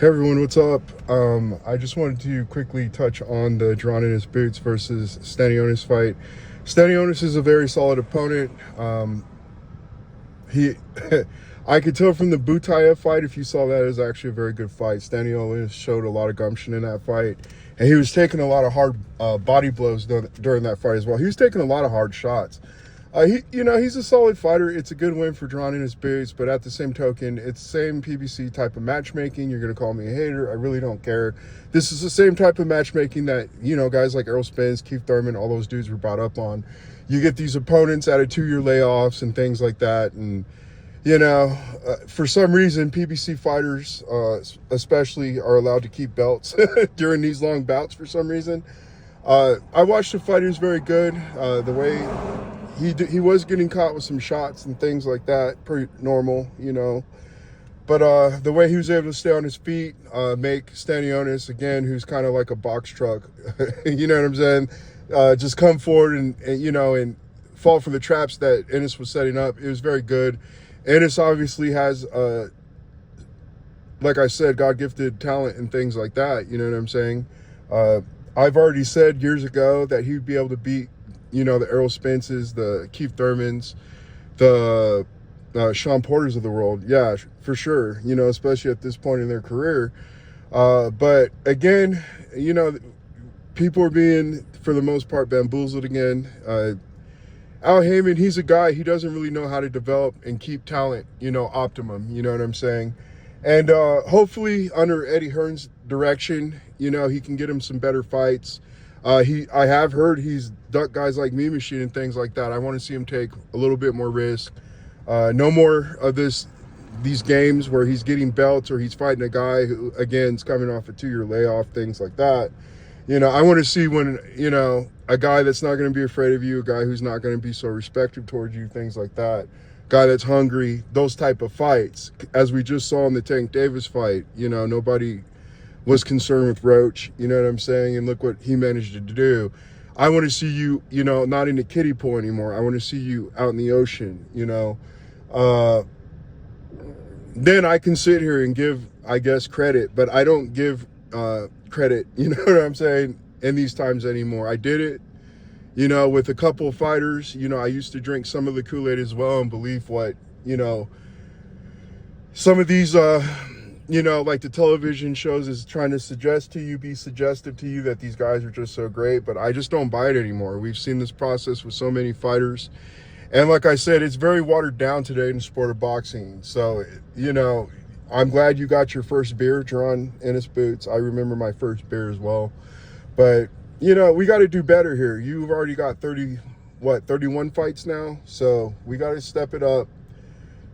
Hey everyone, what's up? I just wanted to quickly touch on the Stanionis Boots versus Stanionis fight. Stanionis is a very solid opponent. He, I could tell from the Butayev fight, if you saw that, it was actually a very good fight. Stanionis showed a lot of gumption in that fight, and he was taking a lot of hard body blows during that fight as well. He was taking a lot of hard shots. He's a solid fighter. It's a good win for Stanionis Boots, but at the same token, it's the same PBC type of matchmaking. You're going to call me a hater. I really don't care. This is the same type of matchmaking that, guys like Errol Spence, Keith Thurman, all those dudes were brought up on. You get these opponents out of 2-year layoffs and things like that. And, for some reason, PBC fighters, especially, are allowed to keep belts during these long bouts for some reason. I watched the fight. He was very good. The way he was getting caught with some shots and things like that, pretty normal, But the way he was able to stay on his feet, make Stanionis, again, who's kind of like a box truck, you know what I'm saying, just come forward and fall for the traps that Ennis was setting up. It was very good. Ennis obviously has, like I said, God-gifted talent and things like that, you know what I'm saying? I've already said years ago that he'd be able to beat the Errol Spences, the Keith Thurmans, the Sean Porters of the world. Yeah, for sure, especially at this point in their career. But again, people are being, for the most part, bamboozled again. Al Heyman, he's a guy, he doesn't really know how to develop and keep talent, optimum, you know what I'm saying? And hopefully under Eddie Hearn's direction, he can get him some better fights. I have heard he's ducked guys like Me Machine and things like that. I want to see him take a little bit more risk. No more of these games where he's getting belts or he's fighting a guy who, again, is coming off a 2-year layoff, things like that. I want to see when, a guy that's not going to be afraid of you, a guy who's not going to be so respectful towards you, things like that. Guy that's hungry, those type of fights. As we just saw in the Tank Davis fight, nobody was concerned with Roach, you know what I'm saying? And look what he managed to do. I want to see you, not in the kiddie pool anymore. I want to see you out in the ocean, Then I can sit here and give, I guess, credit, but I don't give credit, you know what I'm saying, in these times anymore. I did it, with a couple of fighters. I used to drink some of the Kool-Aid as well and believe what, some of these, like the television shows is trying to suggest to you, be suggestive to you that these guys are just so great, but I just don't buy it anymore. We've seen this process with so many fighters. And like I said, it's very watered down today in the sport of boxing. So, I'm glad you got your first beer, John Ennis Boots. I remember my first beer as well. But, we got to do better here. You've already got 31 fights now? So we got to step it up.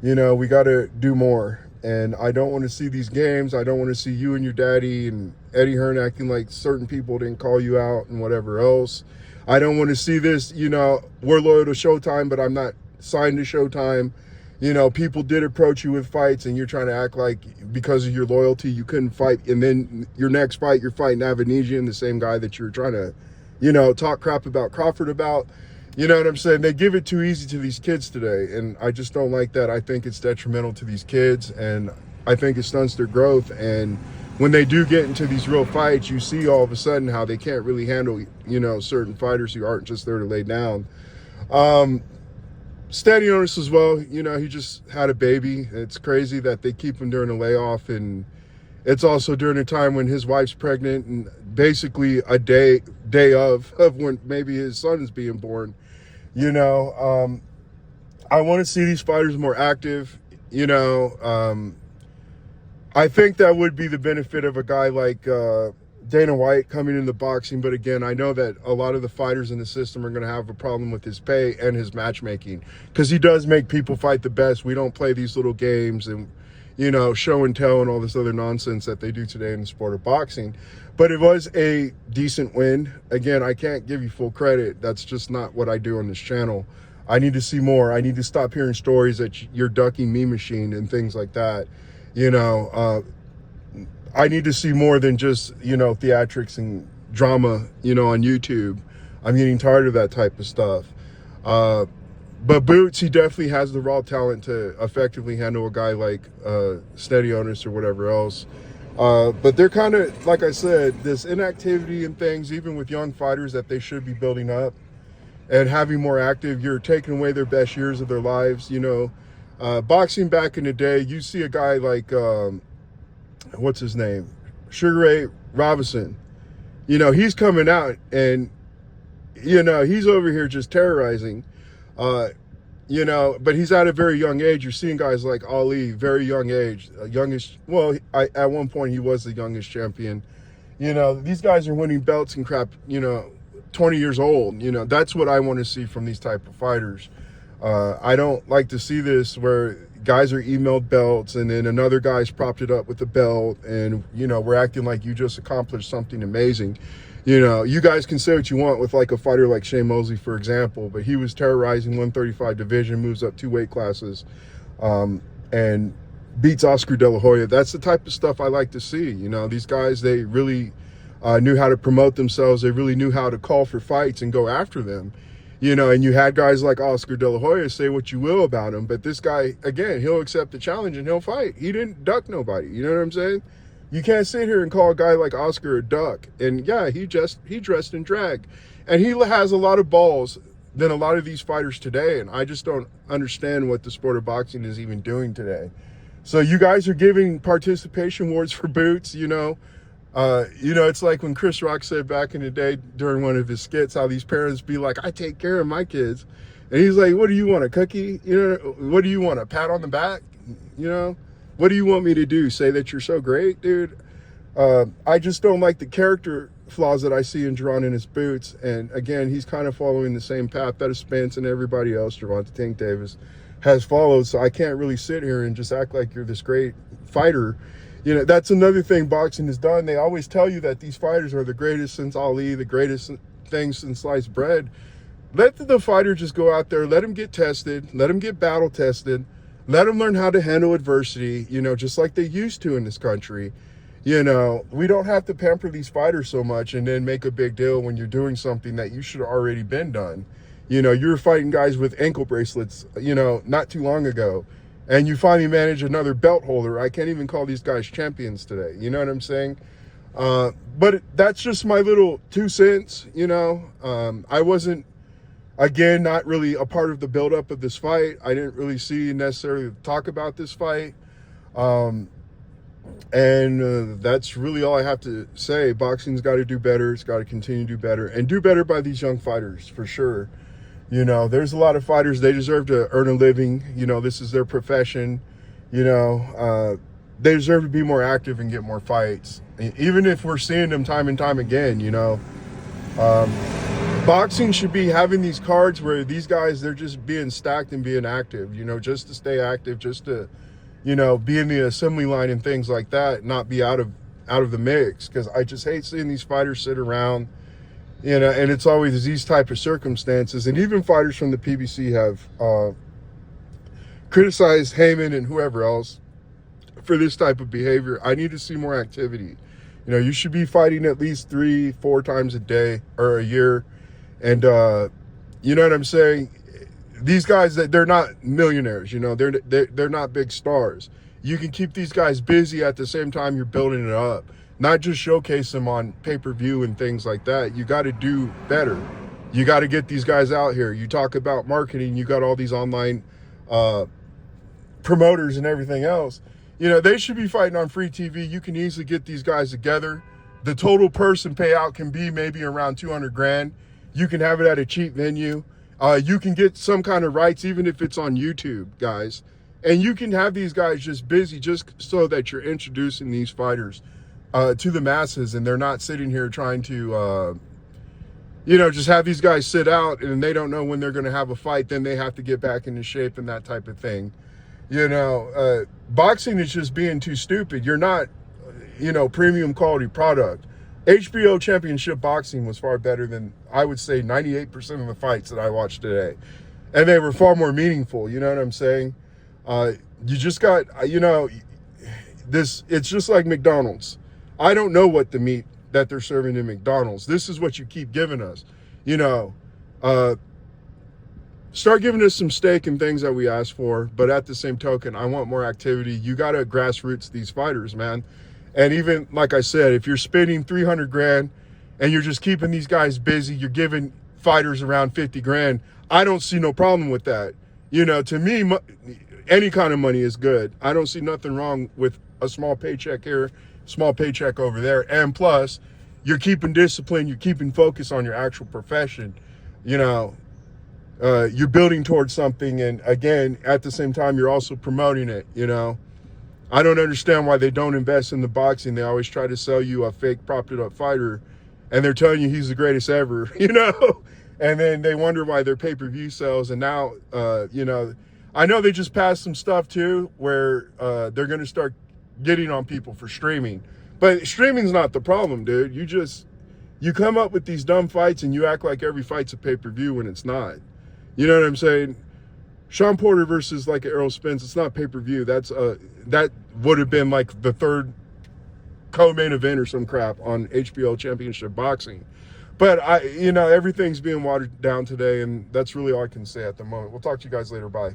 We got to do more. And I don't want to see these games. I don't want to see you and your daddy and Eddie Hearn acting like certain people didn't call you out and whatever else. I don't want to see this, we're loyal to Showtime, but I'm not signed to Showtime. People did approach you with fights and you're trying to act like because of your loyalty, you couldn't fight. And then your next fight, you're fighting Avanesian, the same guy that you're trying to, talk crap about Crawford about. You know what I'm saying? They give it too easy to these kids today, and I just don't like that. I think it's detrimental to these kids, and I think it stunts their growth. And when they do get into these real fights, you see all of a sudden how they can't really handle, certain fighters who aren't just there to lay down. Stanionis as well, he just had a baby. It's crazy that they keep him during a layoff, and it's also during a time when his wife's pregnant and basically a day of when maybe his son is being born. I want to see these fighters more active. I think that would be the benefit of a guy like Dana White coming into boxing. But again, I know that a lot of the fighters in the system are going to have a problem with his pay and his matchmaking, because he does make people fight the best. We don't play these little games and show and tell and all this other nonsense that they do today in the sport of boxing. But it was a decent win. Again, I can't give you full credit. That's just not what I do on this channel. I need to see more. I need to stop hearing stories that you're ducking Me Machine and things like that. I need to see more than just, theatrics and drama, on YouTube. I'm getting tired of that type of stuff. But Boots, he definitely has the raw talent to effectively handle a guy like Stanionis or whatever else. But they're kind of, like I said, this inactivity and things, even with young fighters that they should be building up and having more active, you're taking away their best years of their lives. Boxing back in the day, you see a guy like, what's his name? Sugar Ray Robinson. He's coming out and, he's over here just terrorizing. But he's at a very young age. You're seeing guys like Ali, very young age, youngest. Well, at one point he was the youngest champion. These guys are winning belts and crap. 20 years old. That's what I want to see from these type of fighters. I don't like to see this where guys are emailed belts and then another guy's propped it up with a belt, and we're acting like you just accomplished something amazing. You guys can say what you want with like a fighter like Shane Mosley, for example, but he was terrorizing 135 division, moves up 2 weight classes, and beats Oscar De La Hoya. That's the type of stuff I like to see. These guys, they really knew how to promote themselves. They really knew how to call for fights and go after them. And you had guys like Oscar De La Hoya, say what you will about him, but this guy, again, he'll accept the challenge and he'll fight. He didn't duck nobody. You know what I'm saying? You can't sit here and call a guy like Oscar a duck. And yeah, he dressed in drag. And he has a lot of balls than a lot of these fighters today. And I just don't understand what the sport of boxing is even doing today. So you guys are giving participation awards for boots, it's like when Chris Rock said back in the day during one of his skits, how these parents be like, I take care of my kids. And he's like, what do you want, a cookie? What do you want, a pat on the back? What do you want me to do? Say that you're so great, dude? I just don't like the character flaws that I see in Jerron in his boots. And again, he's kind of following the same path that Spence and everybody else, Gervonta Tank Davis, has followed. So I can't really sit here and just act like you're this great fighter. That's another thing boxing has done. They always tell you that these fighters are the greatest since Ali, the greatest thing since sliced bread. Let the fighter just go out there, let him get tested, let him get battle tested, let them learn how to handle adversity, just like they used to in this country. We don't have to pamper these fighters so much and then make a big deal when you're doing something that you should have already been done. You were fighting guys with ankle bracelets, not too long ago. And you finally manage another belt holder. I can't even call these guys champions today. You know what I'm saying? But that's just my little 2 cents, I wasn't, again, not really a part of the buildup of this fight. I didn't really see necessarily talk about this fight. That's really all I have to say. Boxing's got to do better. It's got to continue to do better. And do better by these young fighters, for sure. There's a lot of fighters, they deserve to earn a living. This is their profession. They deserve to be more active and get more fights. Even if we're seeing them time and time again, boxing should be having these cards where these guys, they're just being stacked and being active, just to stay active, just to, be in the assembly line and things like that, not be out of the mix. Because I just hate seeing these fighters sit around, and it's always these type of circumstances. And even fighters from the PBC have criticized Heyman and whoever else for this type of behavior. I need to see more activity. You should be fighting at least 3-4 times a day or a year. And you know what I'm saying? These guys, they're not millionaires, they're not big stars. You can keep these guys busy at the same time you're building it up. Not just showcase them on pay-per-view and things like that. You got to do better. You got to get these guys out here. You talk about marketing, you got all these online promoters and everything else. They should be fighting on free TV. You can easily get these guys together. The total person payout can be maybe around 200 grand. You can have it at a cheap venue. You can get some kind of rights, even if it's on YouTube, guys. And you can have these guys just busy just so that you're introducing these fighters to the masses, and they're not sitting here trying to, just have these guys sit out and they don't know when they're going to have a fight. Then they have to get back into shape and that type of thing. Boxing is just being too stupid. You're not, premium quality product. HBO Championship Boxing was far better than, I would say, 98% of the fights that I watched today. And they were far more meaningful, you know what I'm saying? You just got, it's just like McDonald's. I don't know what the meat that they're serving in McDonald's. This is what you keep giving us. Start giving us some steak and things that we ask for. But at the same token, I want more activity. You got to grassroots these fighters, man. And even like I said, if you're spending 300 grand and you're just keeping these guys busy, you're giving fighters around 50 grand. I don't see no problem with that. You know, to me, any kind of money is good. I don't see nothing wrong with a small paycheck here, small paycheck over there. And plus, you're keeping discipline, you're keeping focus on your actual profession. You know, you're building towards something. And again, at the same time, you're also promoting it, you know. I don't understand why they don't invest in the boxing. They always try to sell you a fake propped up fighter and they're telling you he's the greatest ever, you know? And then they wonder why their pay-per-view sells. And now, you know, I know they just passed some stuff too where they're going to start getting on people for streaming. But streaming's not the problem, dude. You come up with these dumb fights and you act like every fight's a pay-per-view when it's not. You know what I'm saying? Sean Porter versus like Errol Spence, it's not pay-per-view. That would have been like the third co-main event or some crap on HBO Championship Boxing. But you know, everything's being watered down today, and that's really all I can say at the moment. We'll talk to you guys later. Bye.